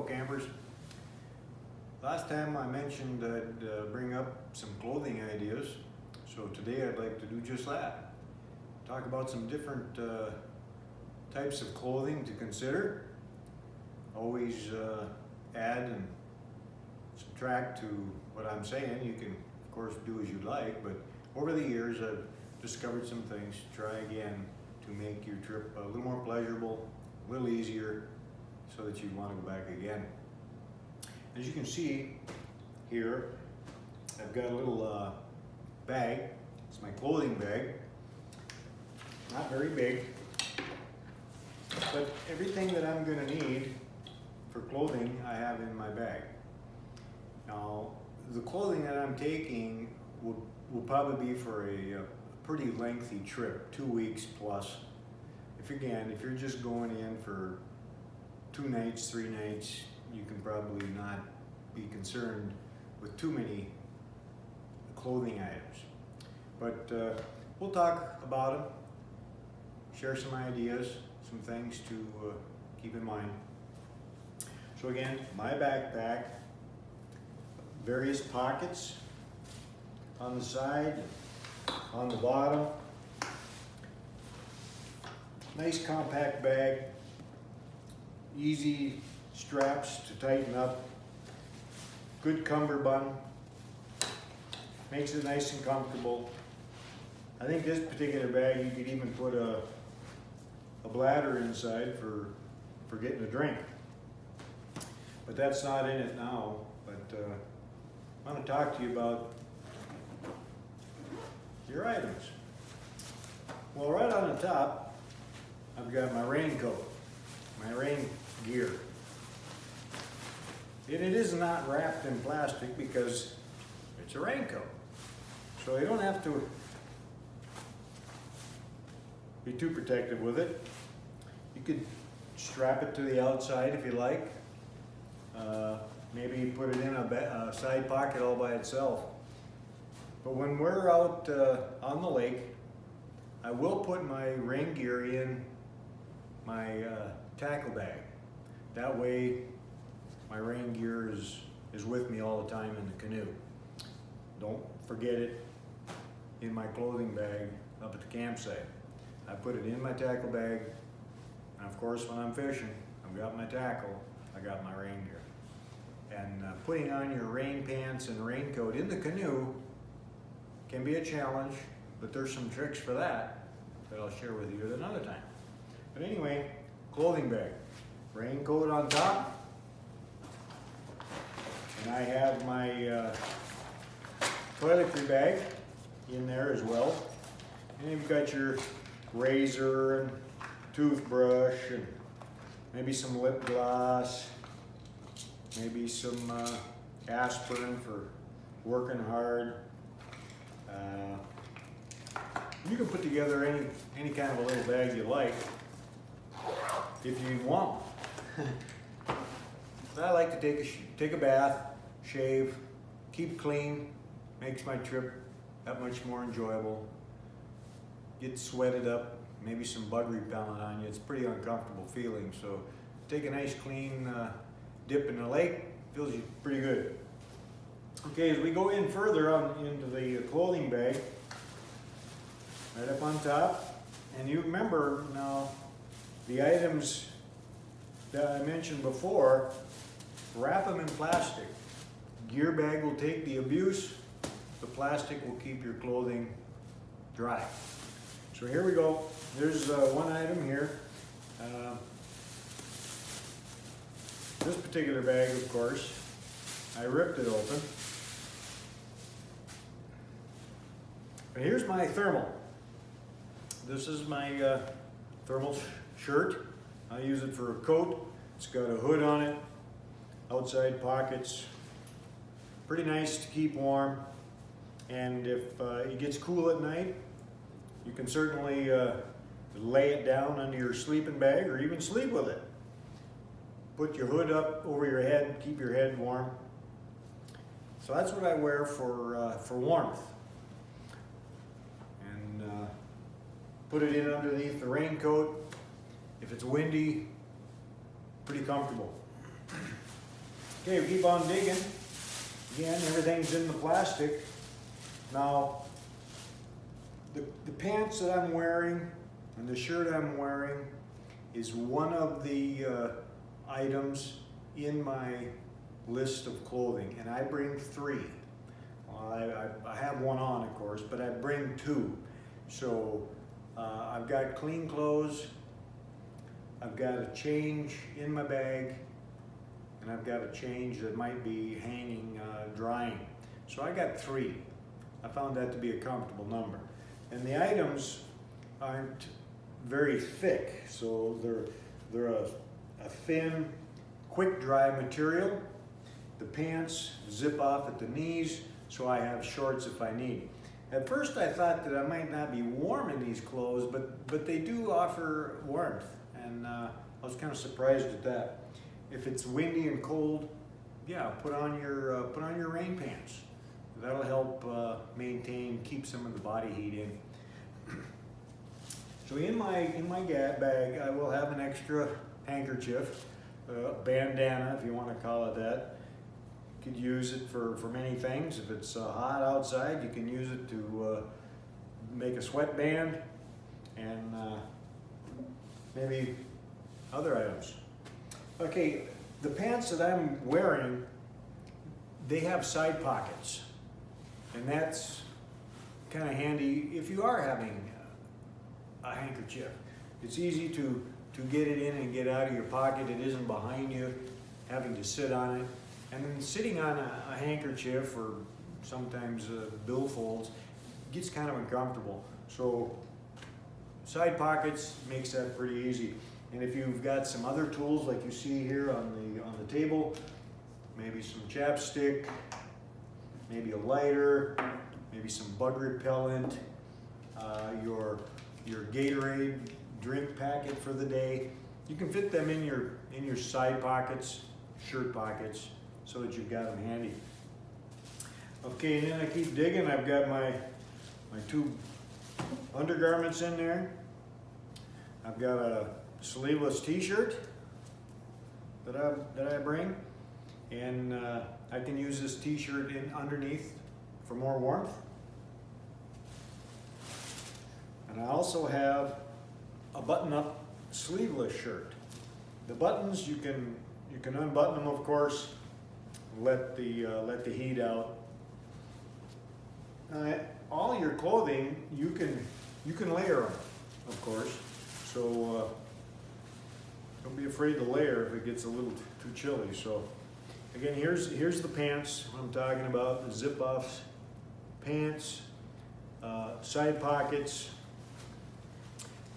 campers. Last time I mentioned I'd bring up some clothing ideas, so today I'd like to do just that. Talk about some different types of clothing to consider. Always add and subtract to what I'm saying. You can of course do as you like, but over the years I've discovered some things to try again to make your trip a little more pleasurable, a little easier, so that you want to go back again. As you can see here, I've got a little bag. It's my clothing bag. Not very big, but everything that I'm going to need for clothing I have in my bag. Now, the clothing that I'm taking will probably be for a pretty lengthy trip, 2 weeks plus. If you're just going in for 2 nights, 3 nights, you can probably not be concerned with too many clothing items. But we'll talk about them, share some ideas, some things to keep in mind. So again, my backpack, various pockets on the side, on the bottom. Nice compact bag, easy straps to tighten up, good cummerbund, makes it nice and comfortable. I think this particular bag you could even put a bladder inside for getting a drink. But that's not in it now. But I want to talk to you about your items. Well, right on the top, I've got my raincoat, my rain gear. And it is not wrapped in plastic because it's a raincoat. So you don't have to be too protective with it. You could strap it to the outside if you like. Maybe put it in a side pocket all by itself. But when we're out on the lake, I will put my rain gear in my tackle bag. That way my rain gear is with me all the time in the canoe. Don't forget it in my clothing bag up at the campsite. I put it in my tackle bag, and of course when I'm fishing, I've got my tackle, I got my rain gear. And putting on your rain pants and raincoat in the canoe can be a challenge, but there's some tricks for that I'll share with you at another time. But anyway, clothing bag, raincoat on top, and I have my toiletry bag in there as well. And you've got your razor and toothbrush and maybe some lip gloss, maybe some aspirin for working hard. You can put together any kind of a little bag you like if you want. But I like to take a bath, shave, keep clean, makes my trip that much more enjoyable. Get sweated up, maybe some bug repellent on you. It's a pretty uncomfortable feeling, so take a nice clean dip in the lake, feels you pretty good. Okay, as we go in further on into the clothing bag, right up on top, and you remember now the items that I mentioned before, wrap them in plastic. Gear bag will take the abuse, the plastic will keep your clothing dry. So here we go. There's one item here. This particular bag, of course, I ripped it open. And here's my thermal. This is my thermal shirt. I use it for a coat. It's got a hood on it, outside pockets. Pretty nice to keep warm. And if it gets cool at night, you can certainly lay it down under your sleeping bag or even sleep with it. Put your hood up over your head, keep your head warm. So that's what I wear for warmth. And put it in underneath the raincoat. If it's windy, pretty comfortable. Okay, we keep on digging. Again, everything's in the plastic. Now, the pants that I'm wearing and the shirt I'm wearing is one of the items in my list of clothing, and I bring 3. Well, I have one on, of course, but I bring 2. So I've got clean clothes, I've got a change in my bag, and I've got a change that might be hanging, drying. So I got 3. I found that to be a comfortable number. And the items aren't very thick, so they're a thin, quick dry material. The pants zip off at the knees, so I have shorts if I need. At first I thought that I might not be warm in these clothes, but they do offer warmth, and I was kind of surprised at that. If it's windy and cold, yeah, put on your rain pants. That'll help keep some of the body heat in. So in my bag, I will have an extra handkerchief, bandana, if you want to call it that. You could use it for many things. If it's hot outside, you can use it to make a sweatband and maybe other items. Okay, the pants that I'm wearing, they have side pockets, and that's kind of handy if you are having a handkerchief. It's easy to get it in and get out of your pocket. It isn't behind you, having to sit on it. And then sitting on a handkerchief, or sometimes billfolds, gets kind of uncomfortable. So side pockets makes that pretty easy. And if you've got some other tools like you see here on the table, maybe some chapstick, maybe a lighter, maybe some bug repellent, your Gatorade drink packet for the day, you can fit them in your side pockets, shirt pockets, so that you've got them handy. Okay, and then I keep digging. I've got my 2 undergarments in there. I've got a sleeveless t-shirt that I bring, and I can use this t-shirt underneath for more warmth. And I also have a button-up sleeveless shirt. The buttons, you can unbutton them, of course, let the heat out. All your clothing, you can layer them, of course. So don't be afraid to layer if it gets a little too chilly. So again, here's the pants I'm talking about, the zip-offs pants, side pockets,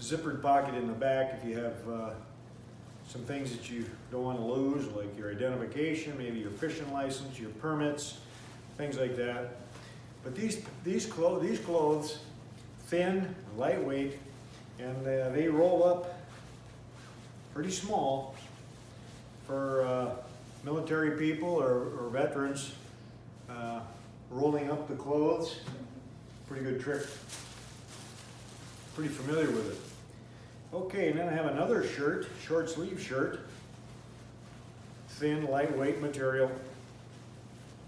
zippered pocket in the back if you have some things that you don't want to lose, like your identification, maybe your fishing license, your permits, things like that. But these clothes, thin, lightweight, and they roll up pretty small for military people or veterans. Rolling up the clothes, pretty good trick. Pretty familiar with it. Okay, and then I have another shirt, short sleeve shirt. Thin, lightweight material.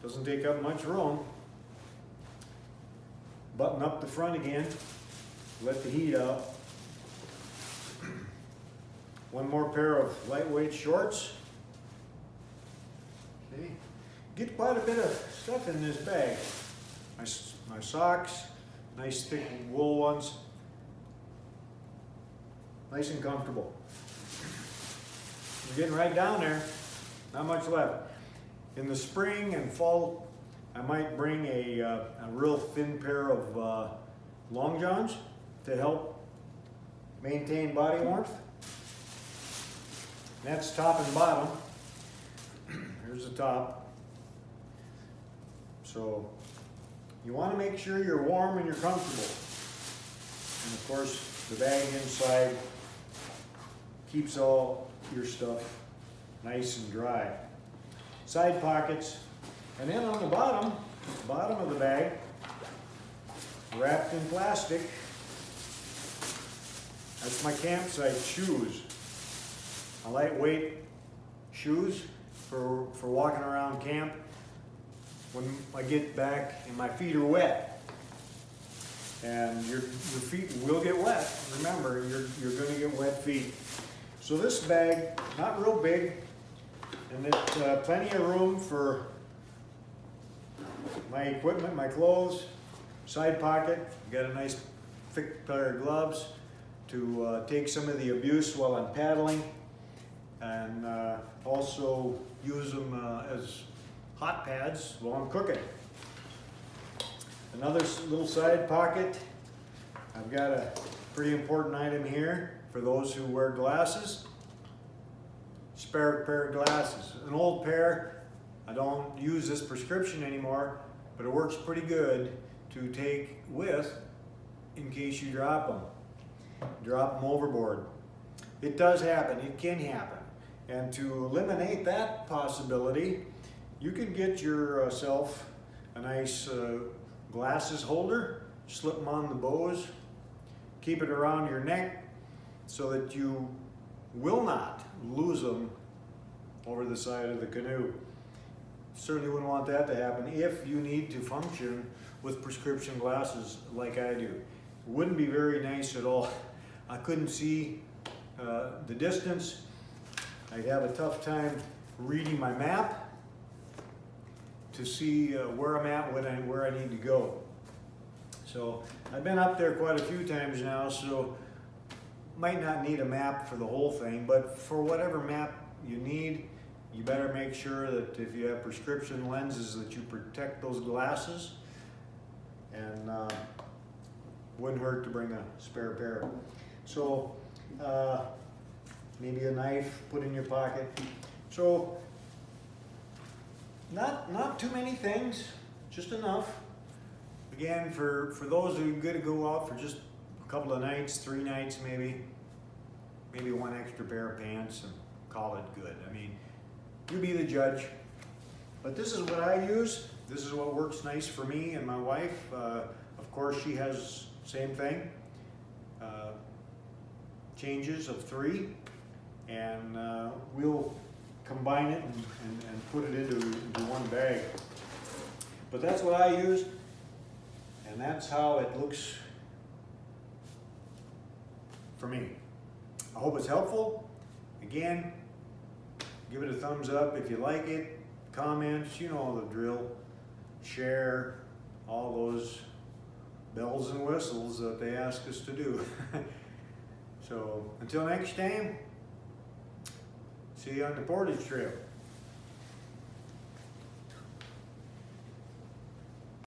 Doesn't take up much room. Button up the front again. Let the heat out. One more pair of lightweight shorts. See? Get quite a bit of stuff in this bag. My socks, nice thick wool ones. Nice and comfortable. We're getting right down there. Not much left. In the spring and fall, I might bring a real thin pair of long johns to help maintain body warmth. And that's top and bottom. Here's the top. So you want to make sure you're warm and you're comfortable. And of course, the bag inside keeps all your stuff nice and dry. Side pockets, and then on the bottom of the bag, wrapped in plastic, that's my campsite shoes. A lightweight shoes, for walking around camp when I get back and my feet are wet. And your feet will get wet. Remember, you're going to get wet feet. So this bag, not real big, and it's plenty of room for my equipment, my clothes, side pocket. Got a nice thick pair of gloves to take some of the abuse while I'm paddling, and also use them as hot pads while I'm cooking. Another little side pocket. I've got a pretty important item here for those who wear glasses. Spare pair of glasses. An old pair. I don't use this prescription anymore, but it works pretty good to take with in case you drop them. Drop them overboard. It does happen. It can happen. And to eliminate that possibility, you can get yourself a nice glasses holder, slip them on the bows, keep it around your neck so that you will not lose them over the side of the canoe. Certainly wouldn't want that to happen if you need to function with prescription glasses like I do. It wouldn't be very nice at all. I couldn't see the distance. I'd have a tough time reading my map to see where I'm at, where I need to go. So I've been up there quite a few times now, so might not need a map for the whole thing, but for whatever map you need, you better make sure that if you have prescription lenses that you protect those glasses, and wouldn't hurt to bring a spare pair. So maybe a knife, put in your pocket. So not too many things, just enough. Again, for those who are going to go out for just a couple of nights, 3 nights maybe one extra pair of pants and call it good. I mean, you be the judge. But this is what I use. This is what works nice for me and my wife. Of course, she has same thing. Changes of 3, and we'll combine it and put it into one bag. But that's what I use, and that's how it looks for me. I hope it's helpful. Again, give it a thumbs up if you like it. Comments, you know the drill. Share, all those bells and whistles that they ask us to do. So until next time, see you on the Portage Trail.